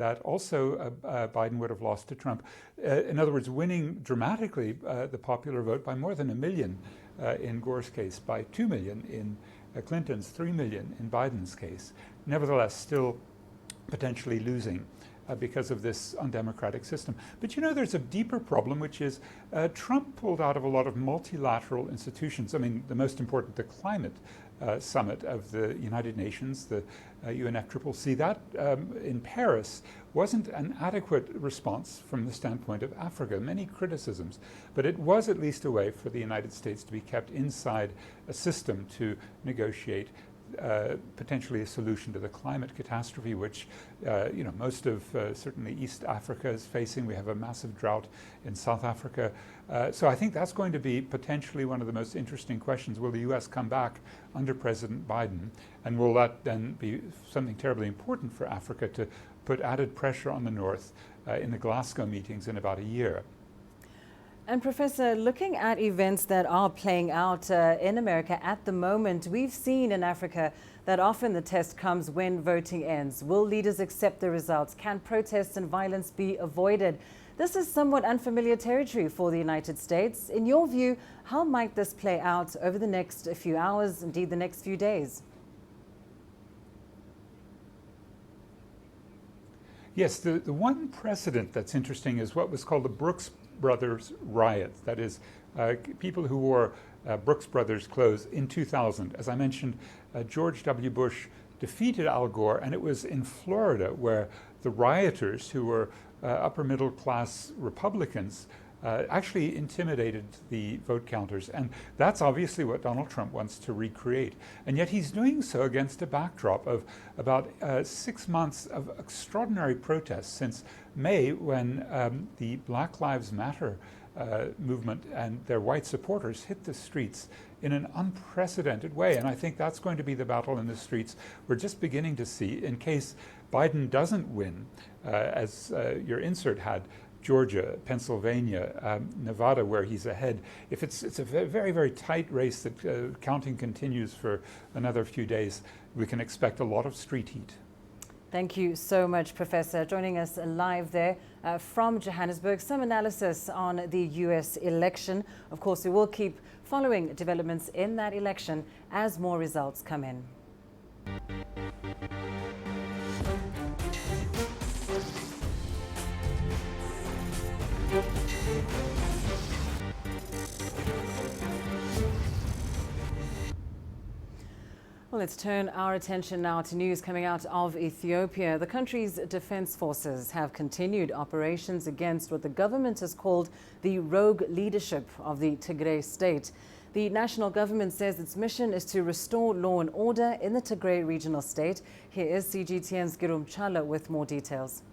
that also Biden would have lost to Trump. In other words, winning dramatically the popular vote by more than 1 million in Gore's case, by 2 million in Clinton's, 3 million in Biden's case. Nevertheless, still potentially losing because of this undemocratic system. But you know, there's a deeper problem, which is Trump pulled out of a lot of multilateral institutions. I mean, the most important, the climate summit of the United Nations, the UNFCCC, that in Paris wasn't an adequate response from the standpoint of Africa. Many criticisms, but it was at least a way for the United States to be kept inside a system to negotiate potentially a solution to the climate catastrophe, which you know, most of certainly East Africa is facing. We have a massive drought in South Africa. So I think that's going to be potentially one of the most interesting questions. Will the U.S. come back under President Biden? And will that then be something terribly important for Africa to put added pressure on the North in the Glasgow meetings in about a year? And Professor, looking at events that are playing out in America at the moment, we've seen in Africa that often the test comes when voting ends. Will leaders accept the results? Can protests and violence be avoided? This is somewhat unfamiliar territory for the United States. In your view, how might this play out over the next few hours, indeed the next few days? Yes, the one precedent that's interesting is what was called the Brooks Brothers riot. That is, people who wore Brooks Brothers clothes in 2000. As I mentioned, George W. Bush defeated Al Gore, and it was in Florida where the rioters, who were upper middle class Republicans, actually intimidated the vote counters. And that's obviously what Donald Trump wants to recreate. And yet he's doing so against a backdrop of about 6 months of extraordinary protests since May, when the Black Lives Matter movement and their white supporters hit the streets in an unprecedented way. And I think that's going to be the battle in the streets we're just beginning to see in case Biden doesn't win, as your insert had, Georgia, Pennsylvania, Nevada, where he's ahead. If it's a very, very tight race that counting continues for another few days, we can expect a lot of street heat. Thank you so much, Professor. Joining us live there from Johannesburg, some analysis on the U.S. election. Of course, we will keep following developments in that election as more results come in. Well, let's turn our attention now to news coming out of Ethiopia. The country's defense forces have continued operations against what the government has called the rogue leadership of the Tigray state. The national government says its mission is to restore law and order in the Tigray regional state. Here is CGTN's Girum Chala with more details.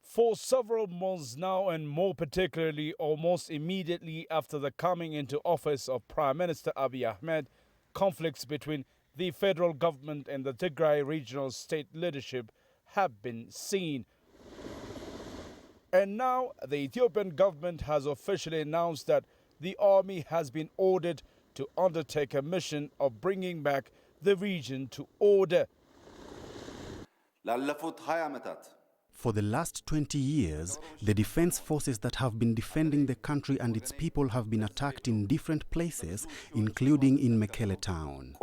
For several months now, and more particularly almost immediately after the coming into office of Prime Minister Abiy Ahmed, conflicts between the federal government and the Tigray regional state leadership have been seen. And now the Ethiopian government has officially announced that the army has been ordered to undertake a mission of bringing back the region to order. For the last 20 years, the defense forces that have been defending the country and its people have been attacked in different places, including in Mekele town.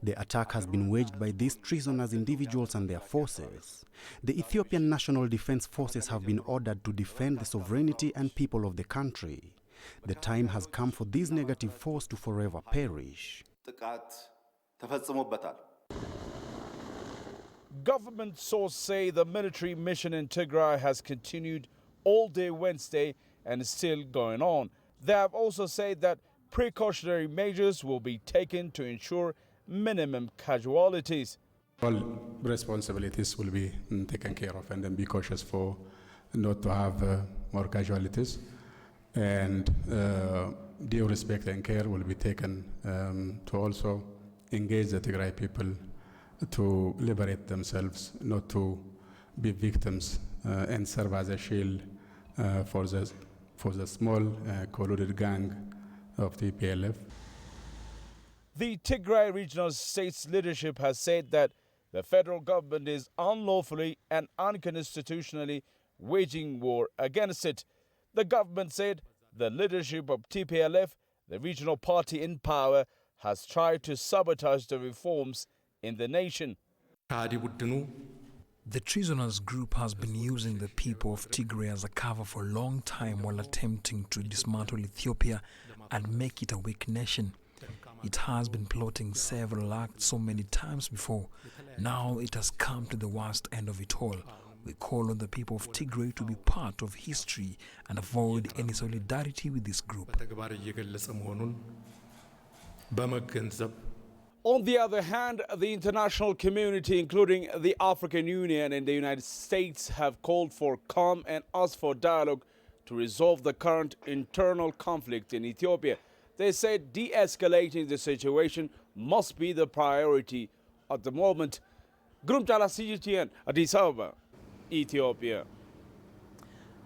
The attack has been waged by these treasonous individuals and their forces. The Ethiopian National Defense Forces have been ordered to defend the sovereignty and people of the country. The time has come for this negative force to forever perish. Government sources say the military mission in Tigray has continued all day Wednesday and is still going on. They have also said that precautionary measures will be taken to ensure minimum casualties. All responsibilities will be taken care of, and then be cautious for not to have more casualties. And due respect and care will be taken to also engage the Tigray people to liberate themselves, not to be victims, and serve as a shield for the small colluded gang of the PLF. The Tigray regional state's leadership has said that the federal government is unlawfully and unconstitutionally waging war against it. The government said the leadership of TPLF, the regional party in power, has tried to sabotage the reforms in the nation. The treasonous group has been using the people of Tigray as a cover for a long time while attempting to dismantle Ethiopia and make it a weak nation. It has been plotting several acts so many times before. Now it has come to the worst end of it all. We call on the people of Tigray to be part of history and avoid any solidarity with this group. On the other hand, the international community, including the African Union and the United States, have called for calm and asked for dialogue to resolve the current internal conflict in Ethiopia. They said de-escalating the situation must be the priority at the moment. Gurumchala, CGTN, Addis Ababa, Ethiopia.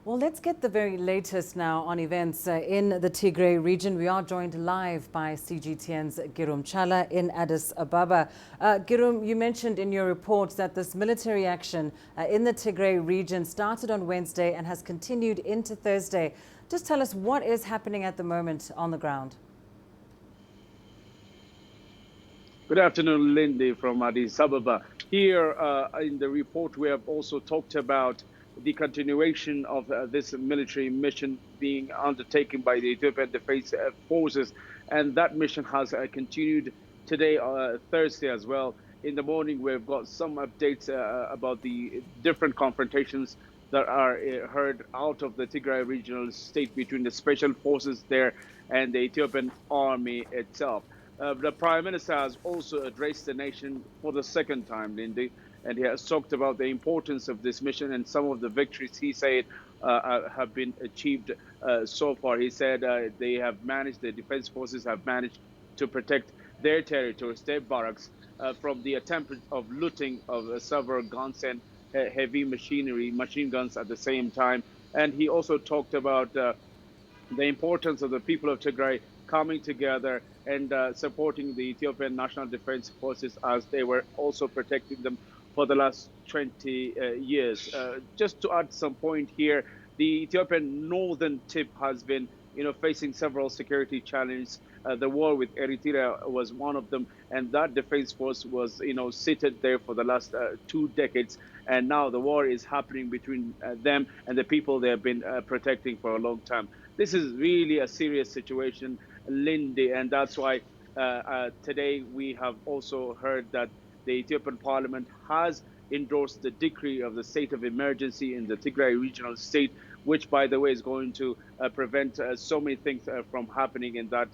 Well, let's get the very latest now on events in the Tigray region. We are joined live by CGTN's Gurumchala in Addis Ababa. Gurum, you mentioned in your report that this military action in the Tigray region started on Wednesday and has continued into Thursday. Just tell us what is happening at the moment on the ground. Good afternoon, Lindy from Addis Ababa. Here in the report, we have also talked about the continuation of this military mission being undertaken by the Ethiopian Defense Forces. And that mission has continued today, Thursday as well. In the morning, we've got some updates about the different confrontations that are heard out of the Tigray regional state between the special forces there and the Ethiopian army itself. The Prime Minister has also addressed the nation for the second time, Lindy, and he has talked about the importance of this mission and some of the victories he said have been achieved so far. He said the defense forces have managed to protect their territories, their barracks, from the attempt of looting of several guns and heavy machine guns at the same time. And he also talked about the importance of the people of Tigray coming together and supporting the Ethiopian National Defense Forces as they were also protecting them for the last 20 years. Just to add some point here, the Ethiopian northern tip has been, facing several security challenges. The war with Eritrea was one of them, and that defense force was, seated there for the last 2 decades. And now the war is happening between them and the people they have been protecting for a long time. This is really a serious situation, Lindy, and that's why today we have also heard that the Ethiopian Parliament has endorsed the decree of the state of emergency in the Tigray regional state, which, by the way, is going to prevent so many things from happening in that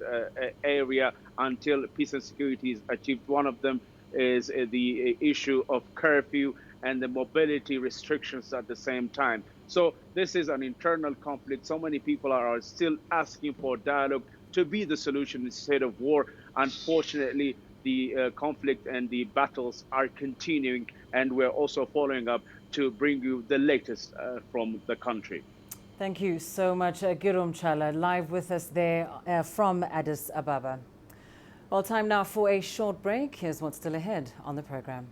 area until peace and security is achieved. One of them is the issue of curfew and the mobility restrictions at the same time. So this is an internal conflict. So many people are still asking for dialogue to be the solution instead of war. Unfortunately, the conflict and the battles are continuing, and we're also following up to bring you the latest from the country. Thank you so much, Gurumchala, live with us there from Addis Ababa. Well, time now for a short break. Here's what's still ahead on the program.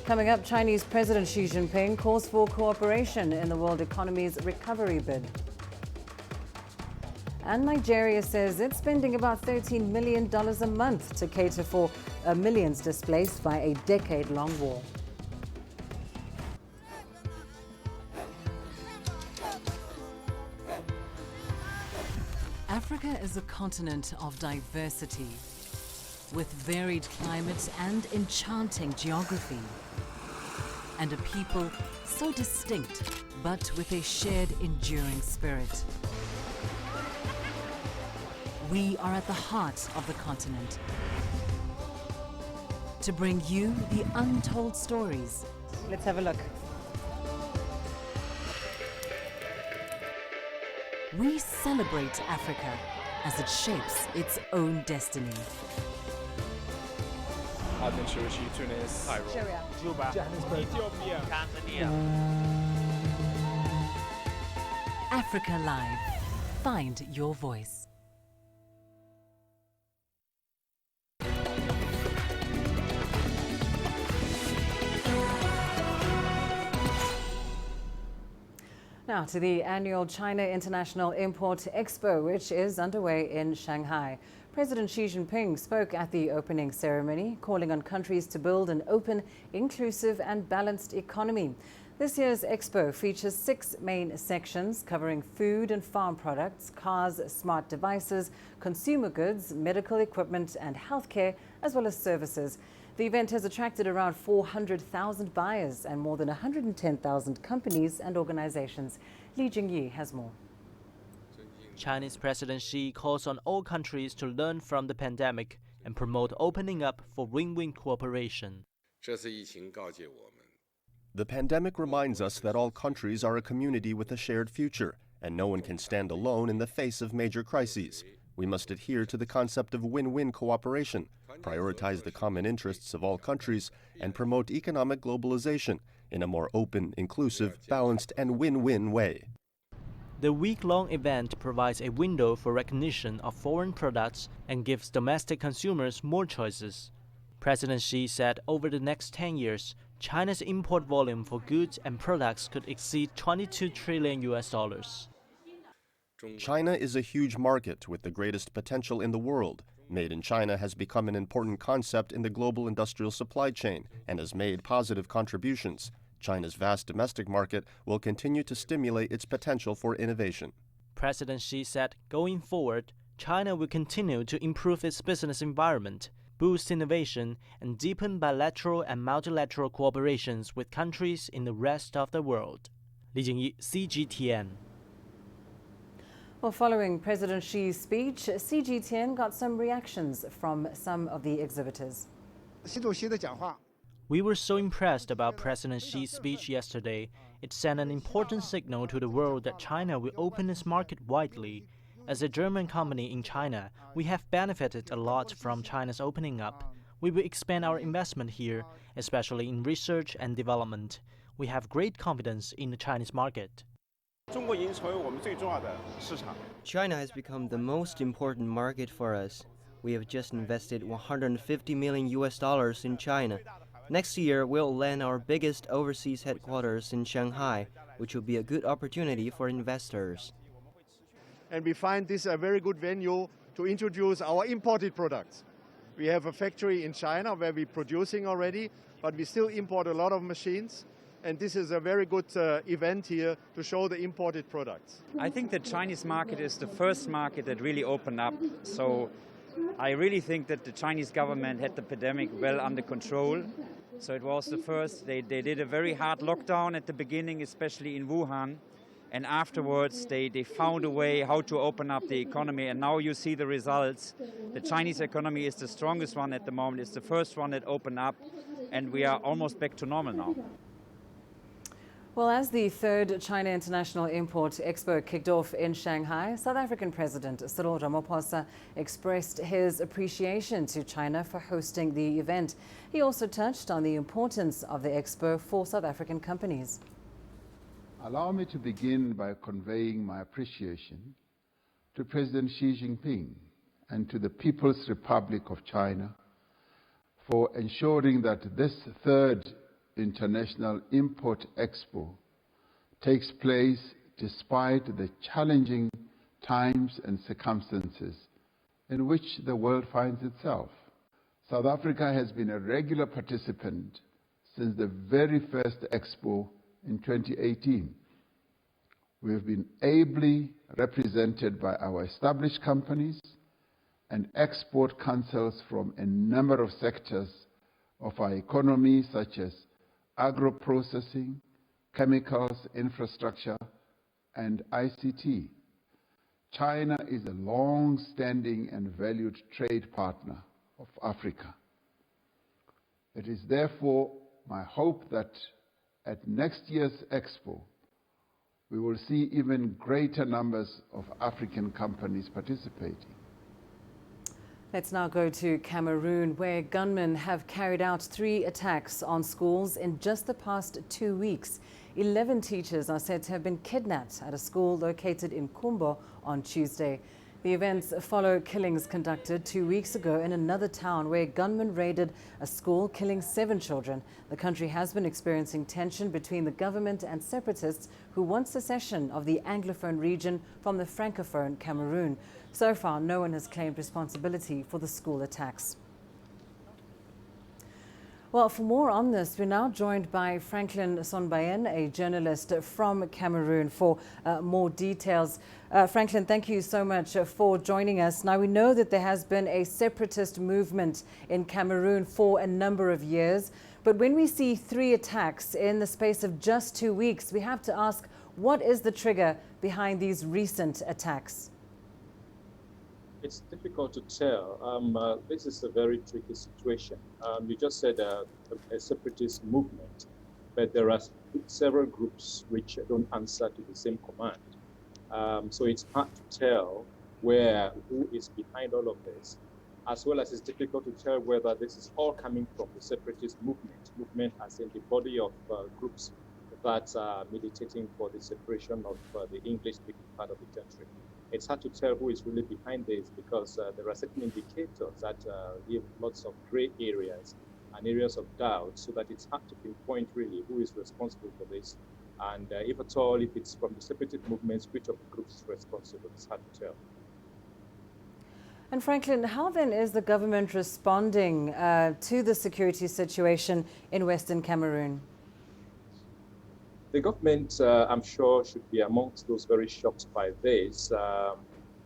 Coming up, Chinese President Xi Jinping calls for cooperation in the world economy's recovery bid. And Nigeria says it's spending about $13 million a month to cater for millions displaced by a decade-long war. Africa is a continent of diversity, with varied climates and enchanting geography, and a people so distinct, but with a shared enduring spirit. We are at the heart of the continent to bring you the untold stories. Let's have a look. We celebrate Africa as it shapes its own destiny. Tunis, Cairo, Juba, Ethiopia, Tanzania. Africa Live. Find your voice. Now to the annual China International Import Expo, which is underway in Shanghai. President Xi Jinping spoke at the opening ceremony, calling on countries to build an open, inclusive and balanced economy. This year's Expo features 6 main sections covering food and farm products, cars, smart devices, consumer goods, medical equipment and healthcare, as well as services. The event has attracted around 400,000 buyers and more than 110,000 companies and organizations. Li Jingyi has more. Chinese President Xi calls on all countries to learn from the pandemic and promote opening up for win-win cooperation. The pandemic reminds us that all countries are a community with a shared future, and no one can stand alone in the face of major crises. We must adhere to the concept of win-win cooperation, prioritize the common interests of all countries, and promote economic globalization in a more open, inclusive, balanced, and win-win way. The week-long event provides a window for recognition of foreign products and gives domestic consumers more choices. President Xi said over the next 10 years, China's import volume for goods and products could exceed $22 trillion. China is a huge market with the greatest potential in the world. Made in China has become an important concept in the global industrial supply chain and has made positive contributions. China's vast domestic market will continue to stimulate its potential for innovation. President Xi said going forward, China will continue to improve its business environment, boost innovation, and deepen bilateral and multilateral cooperations with countries in the rest of the world. Li Jingyi, CGTN. Well, following President Xi's speech, CGTN got some reactions from some of the exhibitors. We were so impressed about President Xi's speech yesterday. It sent an important signal to the world that China will open its market widely. As a German company in China, we have benefited a lot from China's opening up. We will expand our investment here, especially in research and development. We have great confidence in the Chinese market. China has become the most important market for us. We have just invested $150 million in China. Next year, we'll land our biggest overseas headquarters in Shanghai, which will be a good opportunity for investors. And we find this a very good venue to introduce our imported products. We have a factory in China where we're producing already, but we still import a lot of machines. And this is a very good event here to show the imported products. I think the Chinese market is the first market that really opened up. So I really think that the Chinese government had the pandemic well under control. So it was the first. They did a very hard lockdown at the beginning, especially in Wuhan. And afterwards, they found a way how to open up the economy. And now you see the results. The Chinese economy is the strongest one at the moment. It's the first one that opened up. And we are almost back to normal now. Well, as the 3rd China International Import Expo kicked off in Shanghai, South African President Cyril Ramaphosa expressed his appreciation to China for hosting the event. He also touched on the importance of the Expo for South African companies. Allow me to begin by conveying my appreciation to President Xi Jinping and to the People's Republic of China for ensuring that this 3rd International Import Expo takes place despite the challenging times and circumstances in which the world finds itself. South Africa has been a regular participant since the very first Expo in 2018. We have been ably represented by our established companies and export councils from a number of sectors of our economy, such as agro-processing, chemicals, infrastructure, and ICT. China is a long-standing and valued trade partner of Africa. It is therefore my hope that at next year's Expo, we will see even greater numbers of African companies participating. Let's now go to Cameroon, where gunmen have carried out 3 attacks on schools in just the past 2 weeks. 11 teachers are said to have been kidnapped at a school located in Kumbo on Tuesday. The events follow killings conducted 2 weeks ago in another town where gunmen raided a school, killing 7 children. The country has been experiencing tension between the government and separatists who want secession of the Anglophone region from the Francophone Cameroon. So far, no one has claimed responsibility for the school attacks. Well, for more on this, we're now joined by Franklin Sonbayen, a journalist from Cameroon, for more details. Franklin, thank you so much for joining us. Now, we know that there has been a separatist movement in Cameroon for a number of years, but when we see 3 attacks in the space of just 2 weeks, we have to ask, what is the trigger behind these recent attacks? It's difficult to tell. This is a very tricky situation. You just said a separatist movement, but there are several groups which don't answer to the same command. So it's hard to tell who is behind all of this, as well as it's difficult to tell whether this is all coming from the separatist movement as in the body of groups that are militating for the separation of the English-speaking part of the country. It's hard to tell who is really behind this because there are certain indicators that give lots of gray areas and areas of doubt, so that it's hard to pinpoint really who is responsible for this. And if at all, if it's from the separatist movements, which of the groups is responsible, it's hard to tell. And Franklin, how then is the government responding to the security situation in Western Cameroon? The government, I'm sure, should be amongst those very shocked by this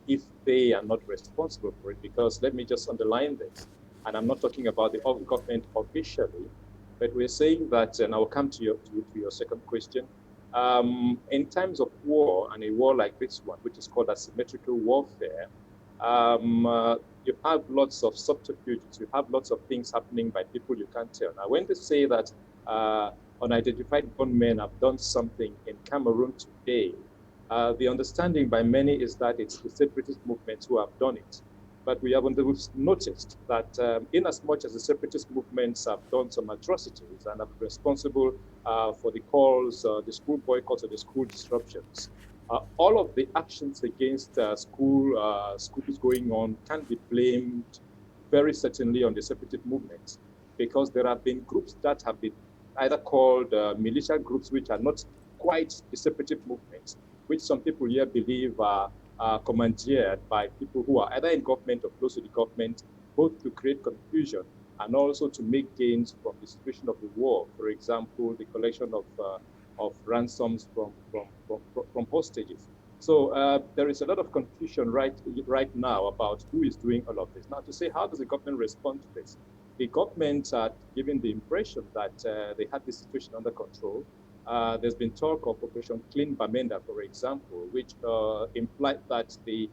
if they are not responsible for it, because let me just underline this, and I'm not talking about the government officially, but we're saying that, and I'll come to your second question, in times of war, and a war like this one, which is called asymmetrical warfare, you have lots of subterfuges, you have lots of things happening by people you can't tell. Now, when they say that unidentified gunmen have done something in Cameroon today, the understanding by many is that it's the separatist movements who have done it. But we have noticed that in as much as the separatist movements have done some atrocities and are responsible for the calls, the school boycotts or the school disruptions, all of the actions against schools going on can be blamed very certainly on the separatist movements, because there have been groups that have been either called militia groups, which are not quite the separatist movements, which some people here believe are commandeered by people who are either in government or close to the government, both to create confusion and also to make gains from the situation of the war. For example, the collection of ransoms from hostages. So there is a lot of confusion right now about who is doing all of this. Now, to say, how does the government respond to this? The government are giving the impression that they had this situation under control. There's been talk of Operation Clean Bamenda, for example, which implied that the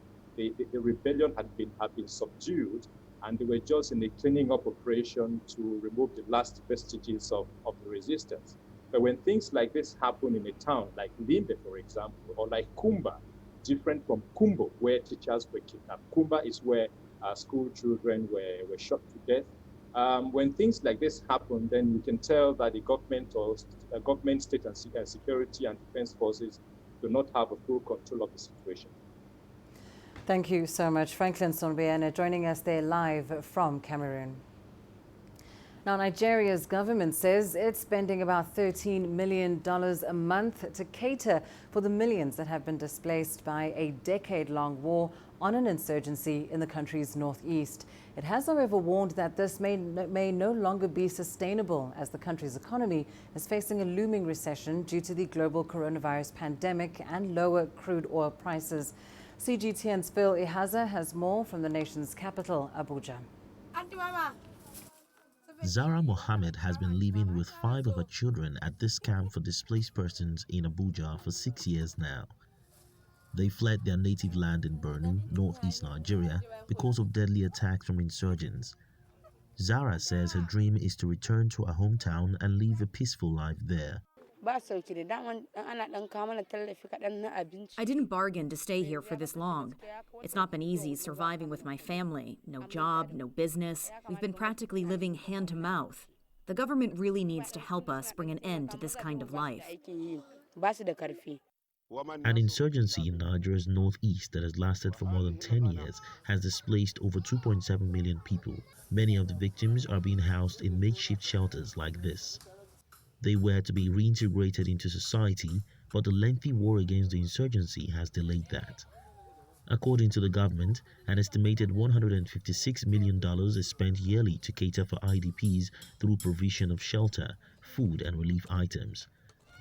rebellion had been subdued, and they were just in a cleaning up operation to remove the last vestiges of the resistance. But when things like this happen in a town like Libya, for example, or like Kumba, different from Kumbo, where teachers were kidnapped. Kumba is where school children were shot to death. When things like this happen, then you can tell that the government or government, state and security and defense forces do not have a full control of the situation. Thank you so much. Franklin Sonbayen joining us there live from Cameroon. Now, Nigeria's government says it's spending about $13 million a month to cater for the millions that have been displaced by a decade-long war on an insurgency in the country's northeast. It has, however, warned that this may no longer be sustainable as the country's economy is facing a looming recession due to the global coronavirus pandemic and lower crude oil prices. CGTN's Phil Ihaza has more from the nation's capital, Abuja. Zara Mohammed has been living with 5 of her children at this camp for displaced persons in Abuja for 6 years now. They fled their native land in Borno, northeast Nigeria, because of deadly attacks from insurgents. Zara says her dream is to return to her hometown and live a peaceful life there. I didn't bargain to stay here for this long. It's not been easy surviving with my family. No job, no business. We've been practically living hand to mouth. The government really needs to help us bring an end to this kind of life. An insurgency in Nigeria's northeast that has lasted for more than 10 years has displaced over 2.7 million people. Many of the victims are being housed in makeshift shelters like this. They were to be reintegrated into society, but the lengthy war against the insurgency has delayed that. According to the government, an estimated $156 million is spent yearly to cater for IDPs through provision of shelter, food and relief items.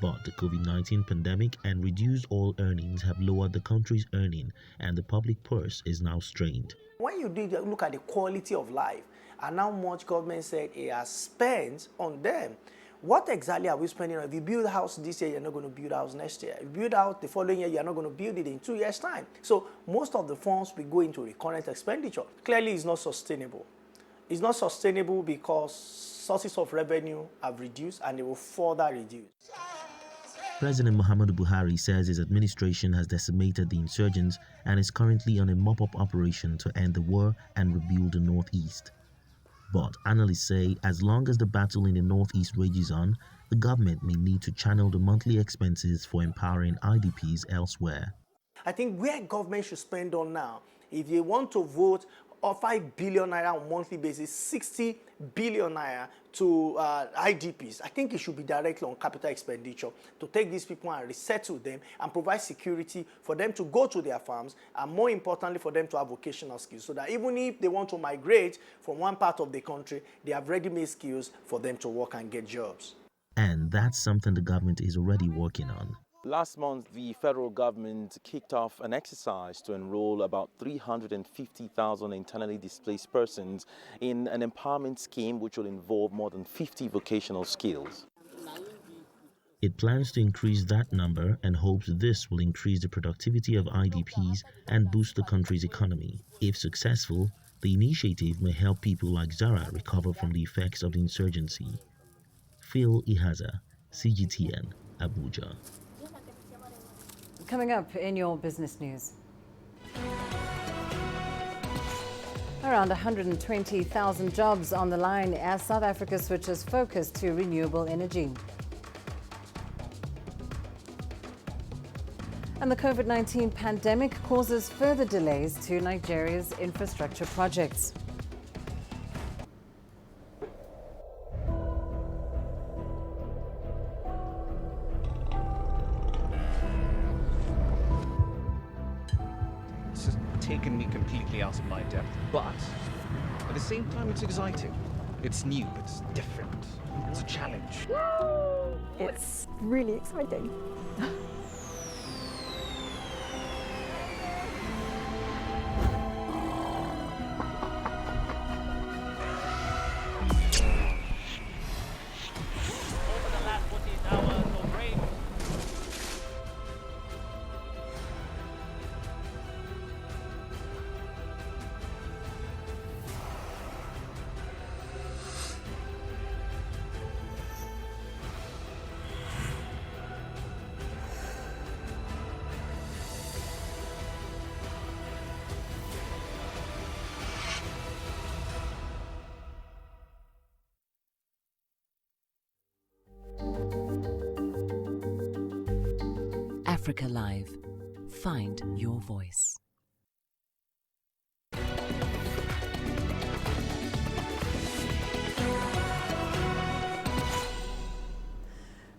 But the COVID-19 pandemic and reduced oil earnings have lowered the country's earning, and the public purse is now strained. When you look at the quality of life and how much government said it has spent on them, what exactly are we spending on? If you build a house this year, you're not going to build a house next year. If you build a house the following year, you're not going to build it in 2 years' time. So most of the funds will go into recurrent expenditure. Clearly, it's not sustainable. It's not sustainable because sources of revenue have reduced and they will further reduce. President Muhammadu Buhari says his administration has decimated the insurgents and is currently on a mop-up operation to end the war and rebuild the northeast. But analysts say as long as the battle in the northeast rages on, the government may need to channel the monthly expenses for empowering IDPs elsewhere. I think where government should spend on now, if they want to vote 5 billion naira on a monthly basis, 60 billion naira to IDPs, I think it should be directly on capital expenditure to take these people and resettle them and provide security for them to go to their farms, and more importantly for them to have vocational skills, so that even if they want to migrate from one part of the country, they have ready-made skills for them to work and get jobs. And that's something the government is already working on. Last month, the federal government kicked off an exercise to enroll about 350,000 internally displaced persons in an empowerment scheme which will involve more than 50 vocational skills. It plans to increase that number and hopes this will increase the productivity of IDPs and boost the country's economy. If successful, the initiative may help people like Zara recover from the effects of the insurgency. Phil Ihaza, CGTN, Abuja. Coming up in your business news. Around 120,000 jobs on the line as South Africa switches focus to renewable energy. And the COVID-19 pandemic causes further delays to Nigeria's infrastructure projects. Taken me completely out of my depth, but at the same time it's exciting. It's new, it's different, it's a challenge. It's really exciting. Africa Live. Find your voice.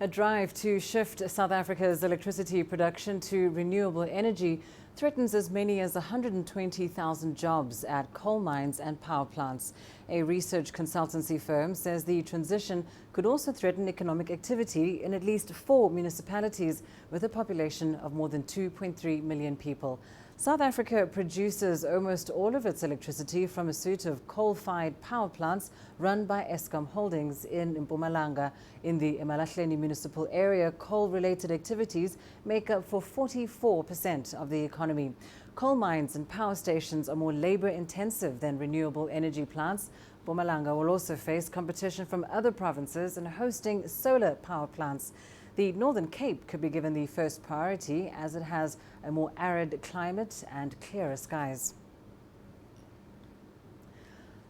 A drive to shift South Africa's electricity production to renewable energy threatens as many as 120,000 jobs at coal mines and power plants. A research consultancy firm says the transition could also threaten economic activity in at least 4 municipalities with a population of more than 2.3 million people. South Africa produces almost all of its electricity from a suite of coal-fired power plants run by Eskom Holdings in Mpumalanga. In the Emalahleni municipal area, coal-related activities make up for 44% of the economy. Coal mines and power stations are more labor-intensive than renewable energy plants. Mpumalanga will also face competition from other provinces in hosting solar power plants. The Northern Cape could be given the first priority as it has a more arid climate and clearer skies.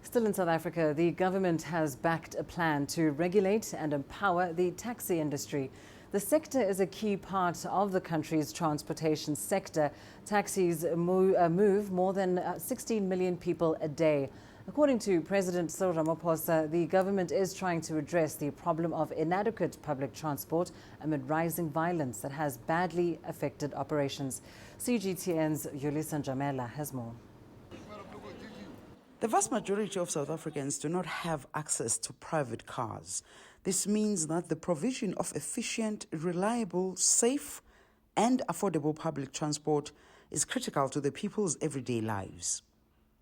Still in South Africa, the government has backed a plan to regulate and empower the taxi industry. The sector is a key part of the country's transportation sector. Taxis move more than 16 million people a day. According to President Cyril Ramaphosa, the government is trying to address the problem of inadequate public transport amid rising violence that has badly affected operations. CGTN's Yulisa Njamela has more. The vast majority of South Africans do not have access to private cars. This means that the provision of efficient, reliable, safe, and affordable public transport is critical to the people's everyday lives.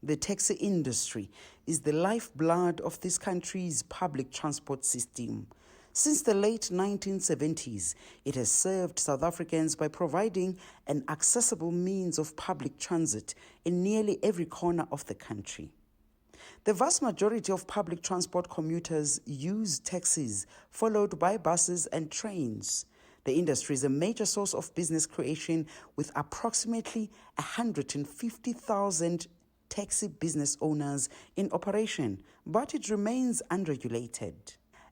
The taxi industry is the lifeblood of this country's public transport system. Since the late 1970s, it has served South Africans by providing an accessible means of public transit in nearly every corner of the country. The vast majority of public transport commuters use taxis, followed by buses and trains. The industry is a major source of business creation with approximately 150,000 taxi business owners in operation, but it remains unregulated.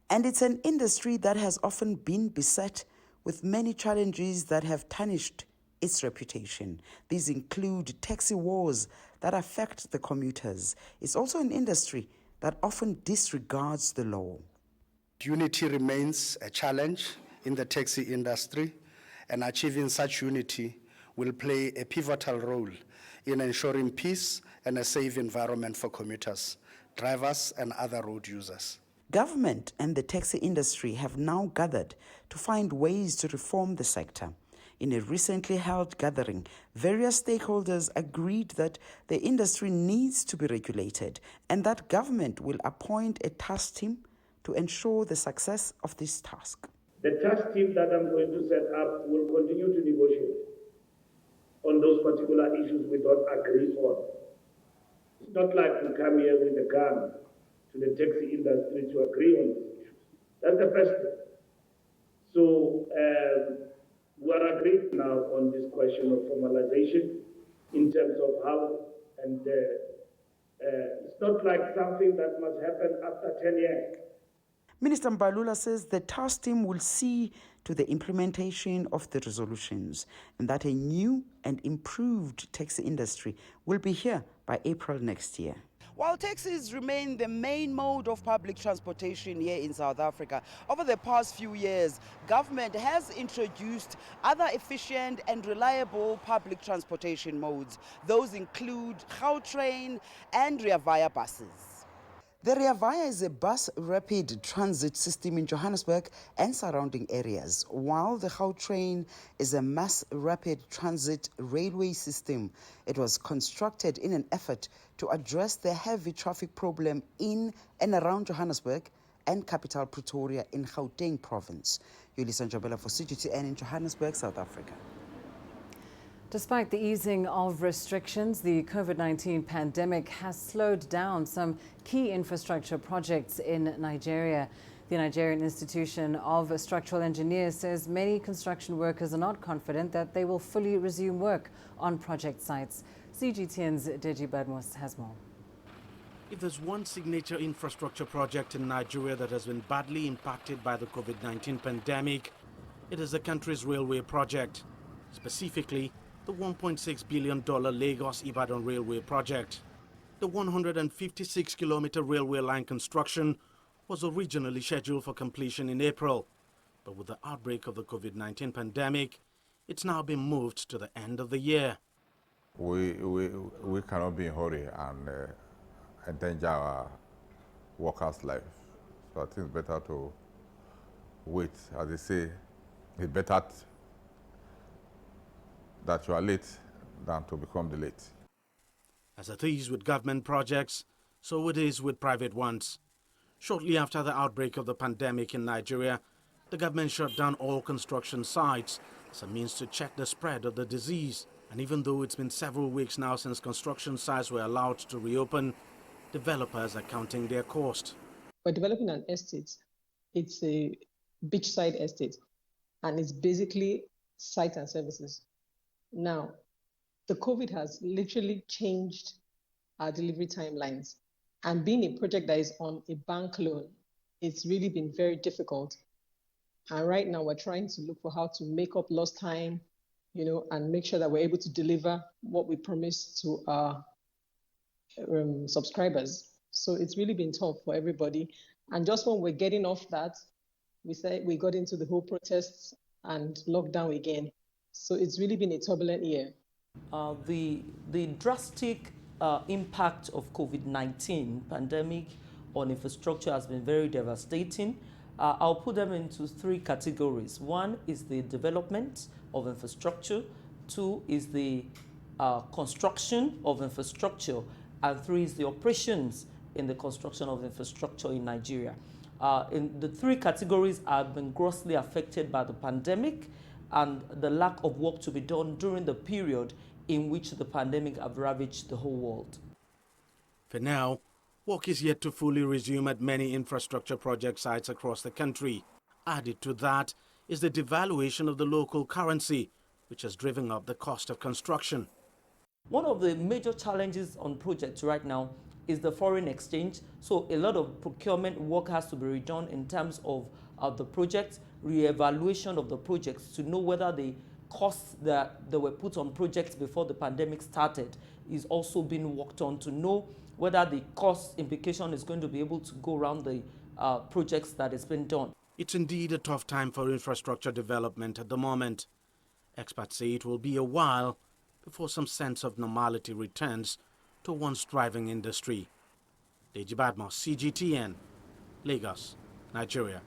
And it's an industry that has often been beset with many challenges that have tarnished its reputation. These include taxi wars that affect the commuters. It's also an industry that often disregards the law. Unity remains a challenge in the taxi industry, and achieving such unity will play a pivotal role in ensuring peace and a safe environment for commuters, drivers, and other road users. Government and the taxi industry have now gathered to find ways to reform the sector. In a recently held gathering, various stakeholders agreed that the industry needs to be regulated and that government will appoint a task team to ensure the success of this task. The task team that I'm going to set up will continue to negotiate on those particular issues we don't agree on. It's not like we come here with a gun to the taxi industry to agree on these issues. That's the first thing. So we are agreed now on this question of formalization in terms of how, and it's not like something that must happen after 10 years. Minister Mbalula says the task team will see to the implementation of the resolutions and that a new and improved taxi industry will be here by April next year. While taxis remain the main mode of public transportation here in South Africa, over the past few years, government has introduced other efficient and reliable public transportation modes. Those include Gautrain and Rea Vaya buses. The Rea Vaya is a bus rapid transit system in Johannesburg and surrounding areas, while the Gautrain is a mass rapid transit railway system. It was constructed in an effort to address the heavy traffic problem in and around Johannesburg and capital Pretoria in Gauteng province. Yulisa Njamela for CGTN in Johannesburg, South Africa. Despite the easing of restrictions, the COVID-19 pandemic has slowed down some key infrastructure projects in Nigeria. The Nigerian Institution of Structural Engineers says many construction workers are not confident that they will fully resume work on project sites. CGTN's Deji Badmos has more. If there's one signature infrastructure project in Nigeria that has been badly impacted by the COVID-19 pandemic, it is the country's railway project, specifically the $1.6 billion Lagos-Ibadan railway project. The 156-kilometer railway line construction was originally scheduled for completion in April, but with the outbreak of the COVID-19 pandemic, it's now been moved to the end of the year. We cannot be in a hurry and endanger our workers' lives. So I think it's better to wait. As they say, it's better that you are late than to become delayed. As it is with government projects, so it is with private ones. Shortly after the outbreak of the pandemic in Nigeria, the government shut down all construction sites as a means to check the spread of the disease. And even though it's been several weeks now since construction sites were allowed to reopen, developers are counting their cost. We're developing an estate. It's a beachside estate, and it's basically sites and services. Now, the COVID has literally changed our delivery timelines. And being a project that is on a bank loan, it's really been very difficult. And right now we're trying to look for how to make up lost time, and make sure that we're able to deliver what we promised to our subscribers. So it's really been tough for everybody. And just when we're getting off that, we got into the whole protests and lockdown again. So it's really been a turbulent year. The drastic impact of COVID-19 pandemic on infrastructure has been very devastating. I'll put them into three categories. One is the development of infrastructure, two is the construction of infrastructure, and three is the operations in the construction of infrastructure in Nigeria. In the three categories have been grossly affected by the pandemic and the lack of work to be done during the period in which the pandemic have ravaged the whole world. For now, work is yet to fully resume at many infrastructure project sites across the country. Added to that is the devaluation of the local currency, which has driven up the cost of construction. One of the major challenges on projects right now is the foreign exchange. So a lot of procurement work has to be redone in terms of the project, re-evaluation of the projects to know whether the costs that were put on projects before the pandemic started is also being worked on to know whether the cost implication is going to be able to go around the projects that has been done. It's indeed a tough time for infrastructure development at the moment. Experts say it will be a while before some sense of normality returns to one's thriving industry. Deji Badmos, CGTN, Lagos, Nigeria.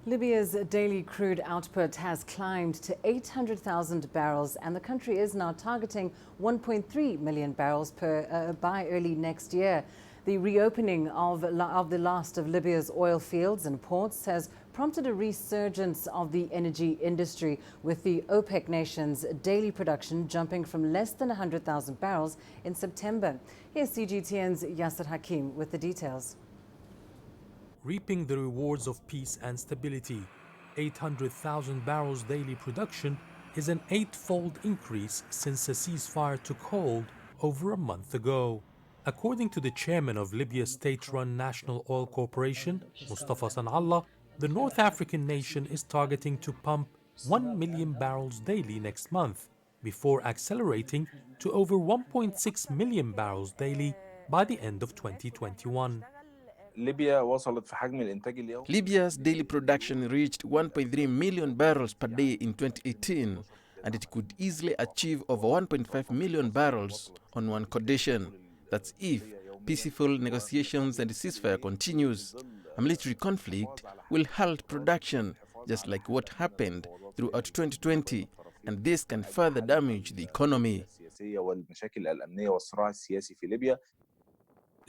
Libya's daily crude output has climbed to 800,000 barrels, and the country is now targeting 1.3 million barrels by early next year. The reopening of the last of Libya's oil fields and ports has prompted a resurgence of the energy industry, with the OPEC nations' daily production jumping from less than 100,000 barrels in September. Here's CGTN's Yasser Hakim with the details. Reaping the rewards of peace and stability, 800,000 barrels daily production is an 8-fold increase since a ceasefire took hold over a month ago. According to the chairman of Libya's state-run National Oil Corporation, Mustafa Sanallah, the North African nation is targeting to pump 1 million barrels daily next month, before accelerating to over 1.6 million barrels daily by the end of 2021. Libya's daily production reached 1.3 million barrels per day in 2018, and it could easily achieve over 1.5 million barrels on one condition. That's if peaceful negotiations and ceasefire continues. A military conflict will halt production, just like what happened throughout 2020, and this can further damage the economy.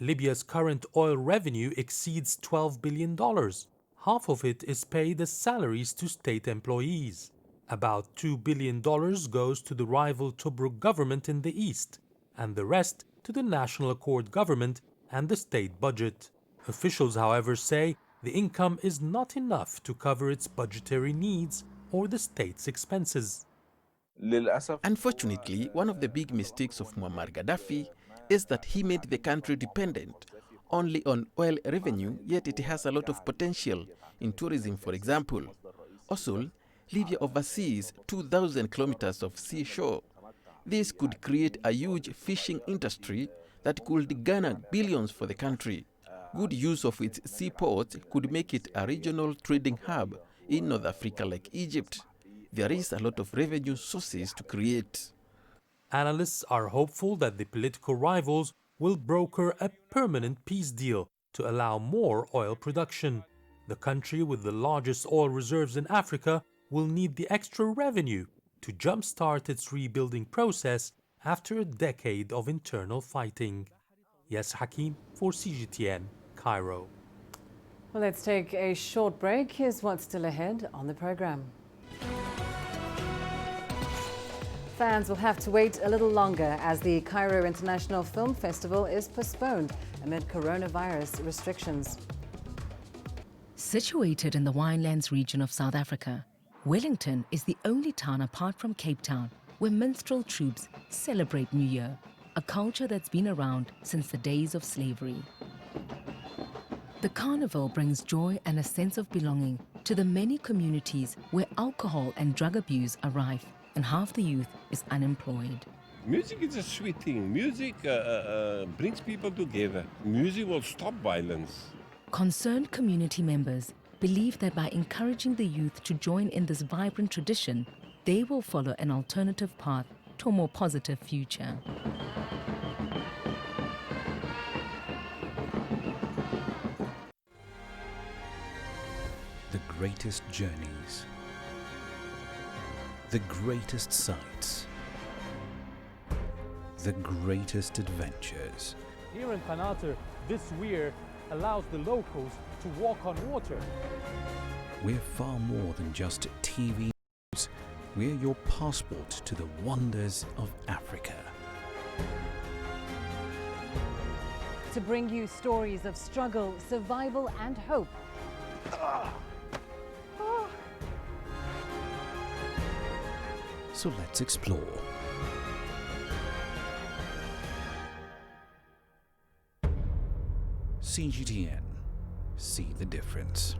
Libya's current oil revenue exceeds $12 billion. Half of it is paid as salaries to state employees. About $2 billion goes to the rival Tobruk government in the east, and the rest to the National Accord government and the state budget. Officials, however, say the income is not enough to cover its budgetary needs or the state's expenses. Unfortunately, one of the big mistakes of Muammar Gaddafi is that he made the country dependent only on oil revenue, yet it has a lot of potential in tourism, for example. Also, Libya oversees 2,000 kilometers of seashore. This could create a huge fishing industry that could garner billions for the country. Good use of its seaports could make it a regional trading hub in North Africa like Egypt. There is a lot of revenue sources to create. Analysts are hopeful that the political rivals will broker a permanent peace deal to allow more oil production. The country with the largest oil reserves in Africa will need the extra revenue to jumpstart its rebuilding process after a decade of internal fighting. Yasser Hakim for CGTN, Cairo. Well, let's take a short break. Here's what's still ahead on the program. Fans will have to wait a little longer as the Cairo International Film Festival is postponed amid coronavirus restrictions. Situated in the Winelands region of South Africa, Wellington is the only town apart from Cape Town where minstrel troops celebrate New Year, a culture that's been around since the days of slavery. The carnival brings joy and a sense of belonging to the many communities where alcohol and drug abuse are rife and half the youth is unemployed. Music is a sweet thing. Music brings people together. Music will stop violence. Concerned community members believe that by encouraging the youth to join in this vibrant tradition, they will follow an alternative path to a more positive future. The greatest journeys, the greatest sights, the greatest adventures. Here in Kanater, this weir allows the locals to walk on water. We're far more than just TV news. We're your passport to the wonders of Africa. To bring you stories of struggle, survival and hope. So let's explore. CGTN. See the difference.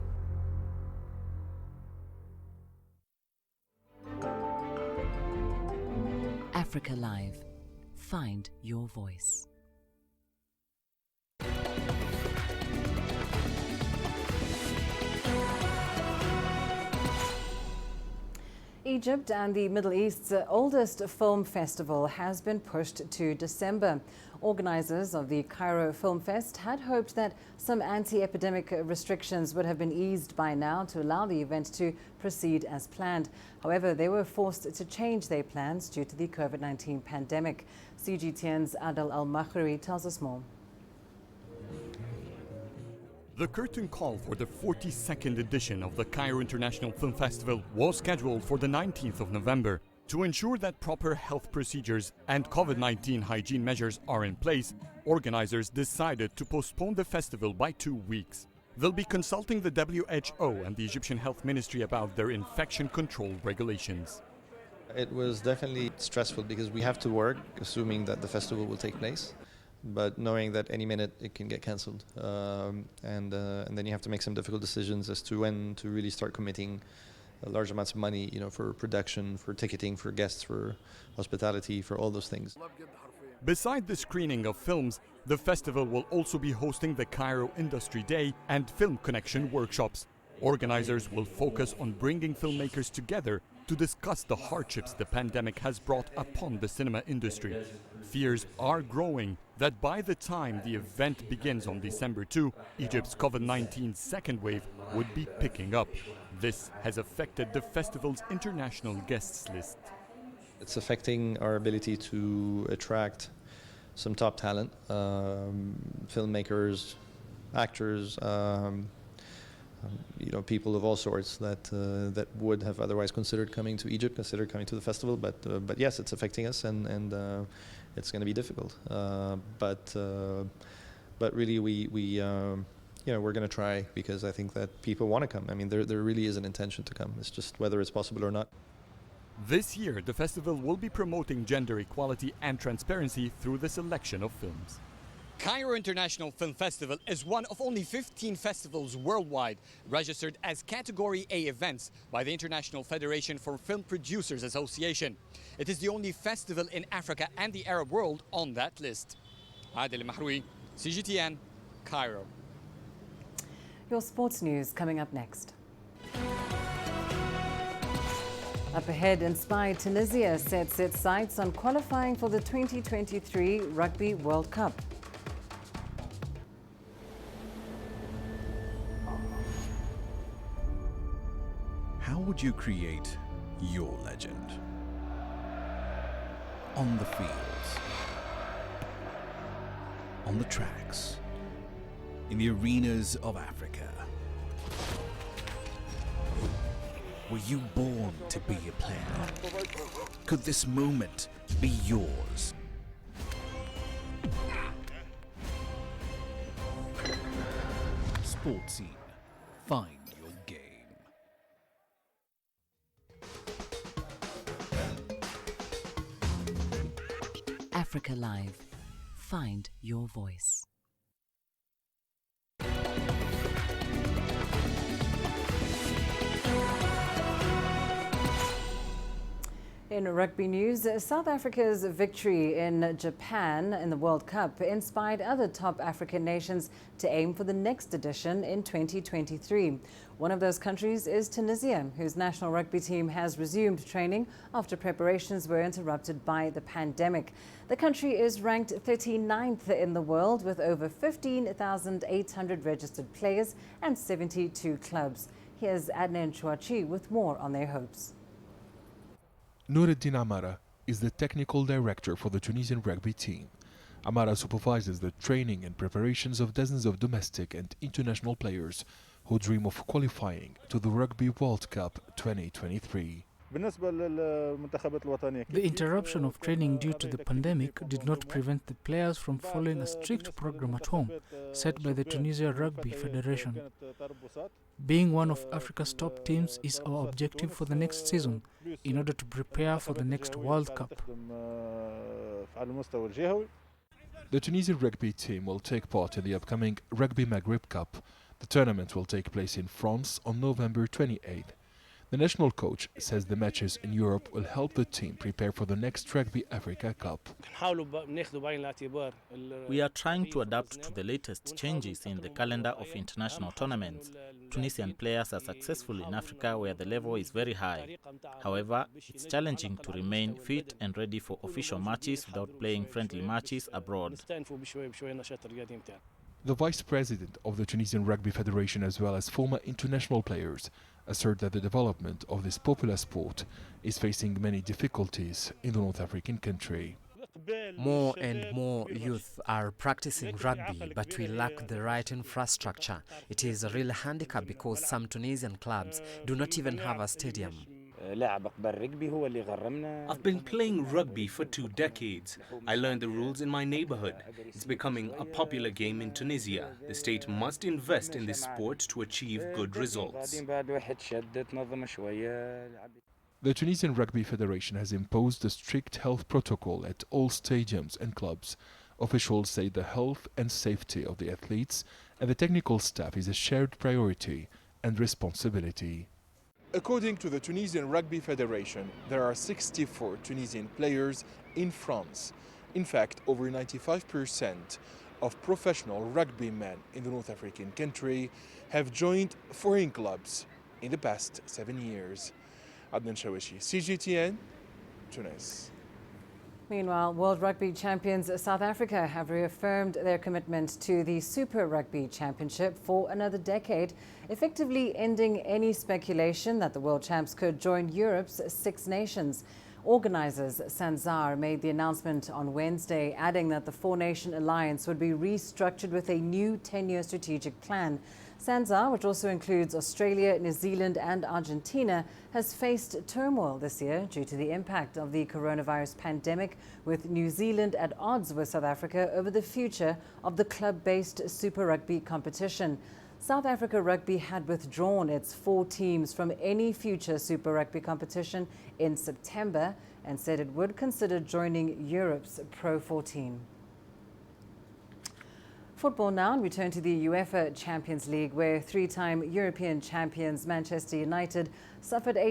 Africa Live. Find your voice. Egypt and the Middle East's oldest film festival has been pushed to December. Organizers of the Cairo Film Fest had hoped that some anti-epidemic restrictions would have been eased by now to allow the event to proceed as planned. However, they were forced to change their plans due to the COVID-19 pandemic. CGTN's Adel Al-Makhri tells us more. The curtain call for the 42nd edition of the Cairo International Film Festival was scheduled for the 19th of November. To ensure that proper health procedures and COVID-19 hygiene measures are in place, organizers decided to postpone the festival by 2 weeks. They'll be consulting the WHO and the Egyptian Health Ministry about their infection control regulations. It was definitely stressful because we have to work, assuming that the festival will take place, but knowing that any minute it can get cancelled. And then you have to make some difficult decisions as to when to really start committing large amounts of money, for production, for ticketing, for guests, for hospitality, for all those things. Beside the screening of films, the festival will also be hosting the Cairo Industry Day and Film Connection workshops. Organizers will focus on bringing filmmakers together to discuss the hardships the pandemic has brought upon the cinema industry. Fears are growing that by the time the event begins on December 2, Egypt's COVID-19 second wave would be picking up. This has affected the festival's international guests list. It's affecting our ability to attract some top talent, filmmakers, actors, people of all sorts that would have otherwise considered coming to Egypt, considered coming to the festival. But yes, it's affecting us, and it's going to be difficult. But really, we're going to try, because I think that people want to come. I mean, there really is an intention to come. It's just whether it's possible or not. This year, the festival will be promoting gender equality and transparency through the selection of films. Cairo International Film Festival is one of only 15 festivals worldwide registered as Category A events by the International Federation for Film Producers Association. It is the only festival in Africa and the Arab world on that list. Adel Al-Makhri, CGTN, Cairo. Your sports news coming up next. Up ahead, inspired Tunisia sets its sights on qualifying for the 2023 Rugby World Cup. How would you create your legend? On the fields, on the tracks, in the arenas of Africa. Were you born to be a player? Could this moment be yours? Sports Scene. Find your game. Africa Live. Find your voice. In rugby news, South Africa's victory in Japan in the World Cup inspired other top African nations to aim for the next edition in 2023. One of those countries is Tunisia, whose national rugby team has resumed training after preparations were interrupted by the pandemic. The country is ranked 39th in the world with over 15,800 registered players and 72 clubs. Here's Adnan Chouachi with more on their hopes. Noureddin Amara is the technical director for the Tunisian rugby team. Amara supervises the training and preparations of dozens of domestic and international players who dream of qualifying to the Rugby World Cup 2023. The interruption of training due to the pandemic did not prevent the players from following a strict program at home set by the Tunisia Rugby Federation. Being one of Africa's top teams is our objective for the next season in order to prepare for the next World Cup. The Tunisian rugby team will take part in the upcoming Rugby Maghreb Cup. The tournament will take place in France on November 28th. The national coach says the matches in Europe will help the team prepare for the next Rugby Africa Cup. We are trying to adapt to the latest changes in the calendar of international tournaments. Tunisian players are successful in Africa where the level is very high. However, it's challenging to remain fit and ready for official matches without playing friendly matches abroad. The vice president of the Tunisian Rugby Federation, as well as former international players, assert that the development of this popular sport is facing many difficulties in the North African country. More and more youth are practicing rugby, but we lack the right infrastructure. It is a real handicap because some Tunisian clubs do not even have a stadium. I've been playing rugby for 2 decades. I learned the rules in my neighborhood. It's becoming a popular game in Tunisia. The state must invest in this sport to achieve good results. The Tunisian Rugby Federation has imposed a strict health protocol at all stadiums and clubs. Officials say the health and safety of the athletes and the technical staff is a shared priority and responsibility. According to the Tunisian Rugby Federation, there are 64 Tunisian players in France. In fact, over 95% of professional rugby men in the North African country have joined foreign clubs in the past 7 years. Adnan Chouachi, CGTN, Tunis. Meanwhile, World Rugby champions South Africa have reaffirmed their commitment to the Super Rugby Championship for another decade, effectively ending any speculation that the world champs could join Europe's 6 nations. Organisers Sanzar made the announcement on Wednesday, adding that the 4-nation alliance would be restructured with a new 10-year strategic plan. Sanzar, which also includes Australia, New Zealand and Argentina, has faced turmoil this year due to the impact of the coronavirus pandemic, with New Zealand at odds with South Africa over the future of the club-based Super Rugby competition. South Africa Rugby had withdrawn its 4 teams from any future Super Rugby competition in September and said it would consider joining Europe's Pro 14. Football now, and we turn to the UEFA Champions League, where 3-time European champions Manchester United suffered a